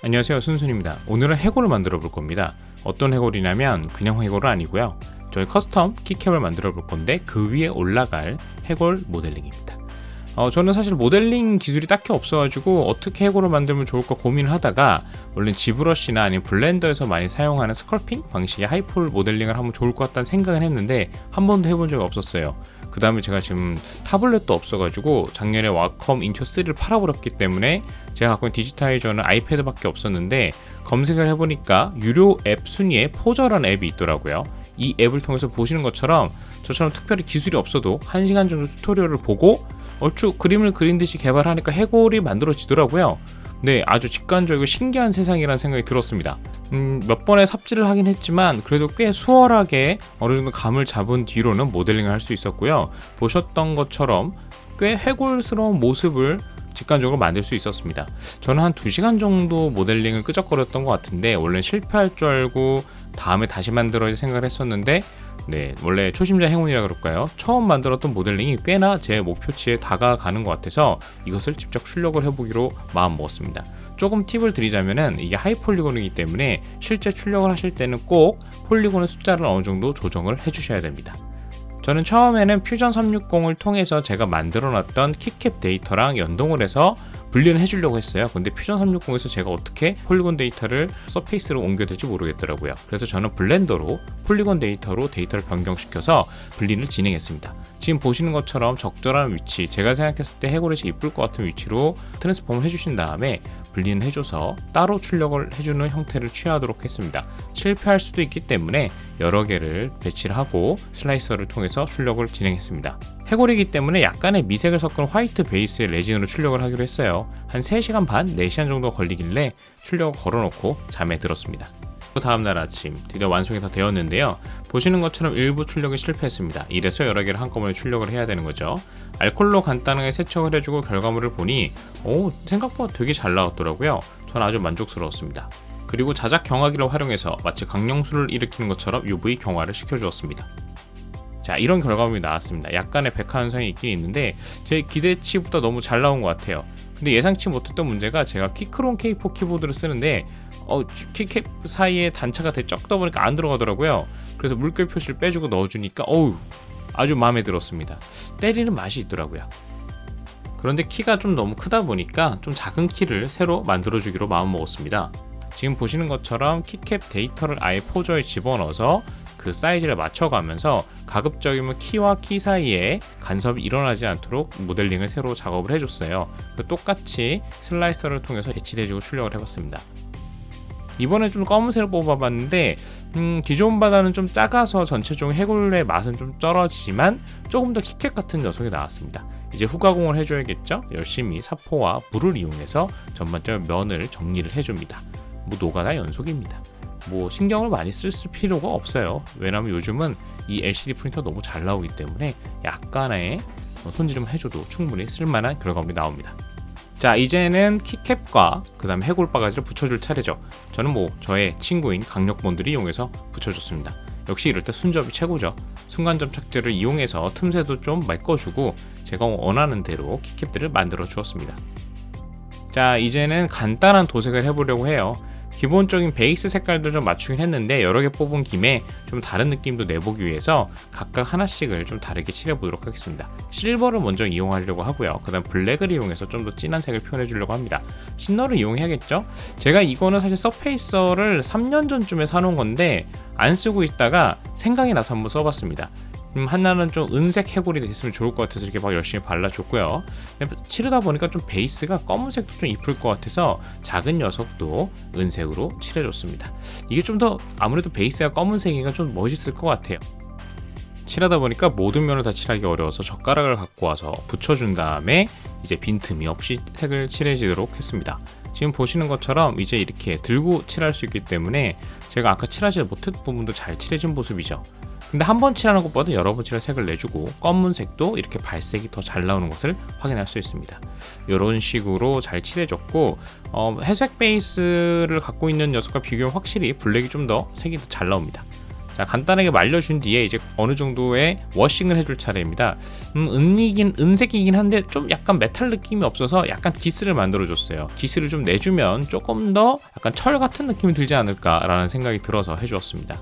안녕하세요, 순순입니다. 오늘은 해골을 만들어 볼 겁니다. 어떤 해골이냐면 그냥 해골은 아니고요, 저희 커스텀 키캡을 만들어 볼 건데 그 위에 올라갈 해골 모델링입니다. 저는 사실 모델링 기술이 딱히 없어가지고 어떻게 해골을 만들면 좋을까 고민을 하다가 원래 지브러쉬나 아니면 블렌더에서 많이 사용하는 스컬핑 방식의 하이폴 모델링을 하면 좋을 것 같다는 생각을 했는데 한 번도 해본 적이 없었어요. 그 다음에 제가 지금 타블렛도 없어가지고 작년에 와컴 인투 3를 팔아버렸기 때문에 제가 갖고 있는 디지타이저는 아이패드밖에 없었는데, 검색을 해보니까 유료 앱 순위에 포저라는 앱이 있더라고요. 이 앱을 통해서 보시는 것처럼 저처럼 특별히 기술이 없어도 1시간 정도 튜토리얼을 보고 얼추 그림을 그린 듯이 개발하니까 해골이 만들어지더라고요. 네, 아주 직관적이고 신기한 세상이라는 생각이 들었습니다. 몇 번의 삽질을 하긴 했지만 그래도 꽤 수월하게 어느 정도 감을 잡은 뒤로는 모델링을 할 수 있었고요. 보셨던 것처럼 꽤 해골스러운 모습을 직관적으로 만들 수 있었습니다. 저는 한 2시간 정도 모델링을 끄적거렸던 것 같은데, 원래 실패할 줄 알고 다음에 다시 만들어야 생각을 했었는데, 네, 원래 초심자 행운이라 그럴까요? 처음 만들었던 모델링이 꽤나 제 목표치에 다가가는 것 같아서 이것을 직접 출력을 해보기로 마음 먹었습니다. 조금 팁을 드리자면은 이게 하이폴리곤이기 때문에 실제 출력을 하실 때는 꼭 폴리곤의 숫자를 어느 정도 조정을 해주셔야 됩니다. 저는 처음에는 퓨전 360을 통해서 제가 만들어놨던 키캡 데이터랑 연동을 해서 분리는 해주려고 했어요. 근데 퓨전 360에서 제가 어떻게 폴리곤 데이터를 서페이스로 옮겨야 될지 모르겠더라고요. 그래서 저는 블렌더로 폴리곤 데이터로 데이터를 변경시켜서 분리를 진행했습니다. 지금 보시는 것처럼 적절한 위치, 제가 생각했을 때 해골이 제일 이쁠 것 같은 위치로 트랜스폼을 해주신 다음에 분리는 해줘서 따로 출력을 해주는 형태를 취하도록 했습니다. 실패할 수도 있기 때문에 여러 개를 배치를 하고 슬라이서를 통해서 출력을 진행했습니다. 해골이기 때문에 약간의 미색을 섞은 화이트 베이스의 레진으로 출력을 하기로 했어요. 한 3시간 반, 4시간 정도 걸리길래 출력을 걸어놓고 잠에 들었습니다. 다음날 아침 드디어 완성이 다 되었는데요. 보시는 것처럼 일부 출력이 실패했습니다. 이래서 여러 개를 한꺼번에 출력을 해야 되는 거죠. 알콜로 간단하게 세척을 해주고 결과물을 보니 생각보다 되게 잘 나왔더라고요. 저는 아주 만족스러웠습니다. 그리고 자작 경화기를 활용해서 마치 강령술을 일으키는 것처럼 UV 경화를 시켜주었습니다. 자, 이런 결과물이 나왔습니다. 약간의 백화 현상이 있긴 있는데 제 기대치보다 너무 잘 나온 것 같아요. 근데 예상치 못했던 문제가, 제가 키크론 K4 키보드를 쓰는데 키캡 사이에 단차가 되게 적다 보니까 안 들어가더라고요. 그래서 물결 표시를 빼주고 넣어주니까 아주 마음에 들었습니다. 때리는 맛이 있더라고요. 그런데 키가 좀 너무 크다 보니까 좀 작은 키를 새로 만들어주기로 마음먹었습니다. 지금 보시는 것처럼 키캡 데이터를 아예 포저에 집어넣어서 그 사이즈를 맞춰가면서 가급적이면 키와 키 사이에 간섭이 일어나지 않도록 모델링을 새로 작업을 해줬어요. 똑같이 슬라이서를 통해서 배치를 해주고 출력을 해봤습니다. 이번에 좀 검은색을 뽑아봤는데 기존 바다는 좀 작아서 전체적으로 해골의 맛은 좀 떨어지지만 조금 더 키캡 같은 녀석이 나왔습니다. 이제 후가공을 해줘야겠죠? 열심히 사포와 물을 이용해서 전반적인 면을 정리를 해줍니다. 노가다 연속입니다. 신경을 많이 쓸 필요가 없어요. 왜냐하면 요즘은 이 LCD 프린터 너무 잘 나오기 때문에 약간의 손질을 해줘도 충분히 쓸만한 결과물이 나옵니다. 자, 이제는 키캡과 그 다음에 해골 바가지를 붙여줄 차례죠. 저는 저의 친구인 강력본들을 이용해서 붙여줬습니다. 역시 이럴 때 순접이 최고죠. 순간접 착지를 이용해서 틈새도 좀 메꿔주고 제가 원하는 대로 키캡들을 만들어 주었습니다. 자, 이제는 간단한 도색을 해보려고 해요. 기본적인 베이스 색깔들 좀 맞추긴 했는데 여러 개 뽑은 김에 좀 다른 느낌도 내보기 위해서 각각 하나씩을 좀 다르게 칠해보도록 하겠습니다. 실버를 먼저 이용하려고 하고요. 그 다음 블랙을 이용해서 좀 더 진한 색을 표현해 주려고 합니다. 신너를 이용해야겠죠? 제가 이거는 사실 서페이서를 3년 전쯤에 사놓은 건데 안 쓰고 있다가 생각이 나서 한번 써봤습니다. 하나는 좀 은색 해골이 됐으면 좋을 것 같아서 이렇게 막 열심히 발라줬고요. 칠하다 보니까 좀 베이스가 검은색도 좀 이쁠 것 같아서 작은 녀석도 은색으로 칠해줬습니다. 이게 좀 더 아무래도 베이스가 검은색이니까 좀 멋있을 것 같아요. 칠하다 보니까 모든 면을 다 칠하기 어려워서 젓가락을 갖고 와서 붙여준 다음에 이제 빈틈이 없이 색을 칠해지도록 했습니다. 지금 보시는 것처럼 이제 이렇게 들고 칠할 수 있기 때문에 제가 아까 칠하지 못했던 부분도 잘 칠해진 모습이죠. 근데 한 번 칠하는 것보다 여러 번 칠할 색을 내주고 검은색도 이렇게 발색이 더 잘 나오는 것을 확인할 수 있습니다. 이런 식으로 잘 칠해줬고 회색 베이스를 갖고 있는 녀석과 비교하면 확실히 블랙이 좀 더 색이 더 잘 나옵니다. 자, 간단하게 말려준 뒤에 이제 어느 정도의 워싱을 해줄 차례입니다. 은색이긴 한데 좀 약간 메탈 느낌이 없어서 약간 기스를 만들어줬어요. 기스를 좀 내주면 조금 더 약간 철 같은 느낌이 들지 않을까라는 생각이 들어서 해주었습니다.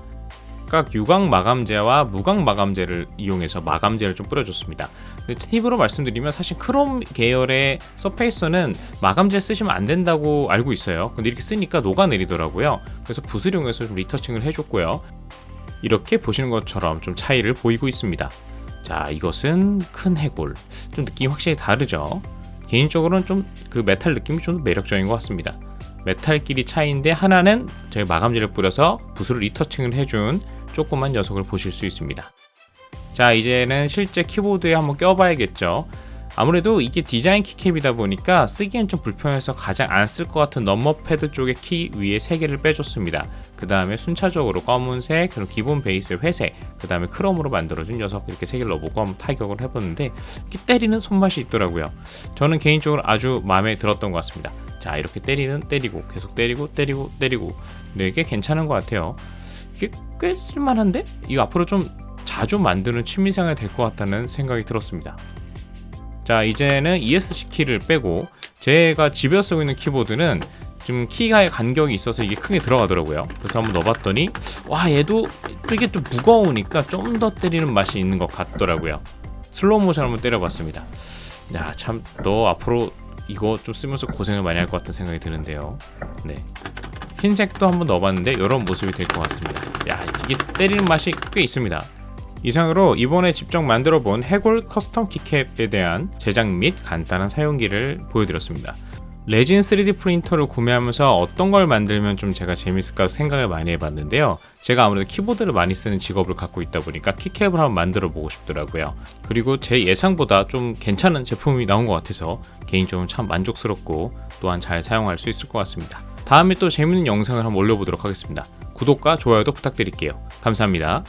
각각 유광 마감제와 무광 마감제를 이용해서 마감제를 좀 뿌려줬습니다. 근데 팁으로 말씀드리면 사실 크롬 계열의 서페이서는 마감제 쓰시면 안 된다고 알고 있어요. 근데 이렇게 쓰니까 녹아내리더라고요. 그래서 붓을 이용해서 좀 리터칭을 해줬고요. 이렇게 보시는 것처럼 좀 차이를 보이고 있습니다. 자, 이것은 큰 해골. 좀 느낌이 확실히 다르죠. 개인적으로는 좀 그 메탈 느낌이 좀 매력적인 것 같습니다. 메탈끼리 차이인데 하나는 저희 마감제를 뿌려서 붓으로 리터칭을 해준 조그만 녀석을 보실 수 있습니다. 자, 이제는 실제 키보드에 한번 껴봐야겠죠. 아무래도 이게 디자인 키캡이다 보니까 쓰기엔 좀 불편해서 가장 안 쓸 것 같은 넘버패드 쪽의 키 위에 3개를 빼줬습니다. 그 다음에 순차적으로 검은색, 그리고 기본 베이스 회색, 그 다음에 크롬으로 만들어준 녀석 이렇게 3개를 넣어보고 한번 타격을 해봤는데 이렇게 때리는 손맛이 있더라고요. 저는 개인적으로 아주 마음에 들었던 것 같습니다. 자, 이렇게 때리고 계속 때리고 근데 이게 괜찮은 것 같아요. 이게 꽤 쓸만한데? 이거 앞으로 좀 자주 만드는 취미생활이 될 것 같다는 생각이 들었습니다. 자, 이제는 ESC 키를 빼고 제가 집에서 쓰고 있는 키보드는 좀 키가의 간격이 있어서 이게 크게 들어가더라고요. 그래서 한번 넣어봤더니 와, 얘도 이게 좀 무거우니까 좀 더 때리는 맛이 있는 것 같더라고요. 슬로우 모션 한번 때려봤습니다. 야, 참 너 앞으로 이거 좀 쓰면서 고생을 많이 할 것 같은 생각이 드는데요. 네, 흰색도 한번 넣어봤는데 이런 모습이 될 것 같습니다. 야, 이게 때리는 맛이 꽤 있습니다. 이상으로 이번에 직접 만들어본 해골 커스텀 키캡에 대한 제작 및 간단한 사용기를 보여드렸습니다. 레진 3D 프린터를 구매하면서 어떤 걸 만들면 좀 제가 재밌을까 생각을 많이 해봤는데요. 제가 아무래도 키보드를 많이 쓰는 직업을 갖고 있다 보니까 키캡을 한번 만들어 보고 싶더라고요. 그리고 제 예상보다 좀 괜찮은 제품이 나온 것 같아서 개인적으로 참 만족스럽고 또한 잘 사용할 수 있을 것 같습니다. 다음에 또 재밌는 영상을 한번 올려보도록 하겠습니다. 구독과 좋아요도 부탁드릴게요. 감사합니다.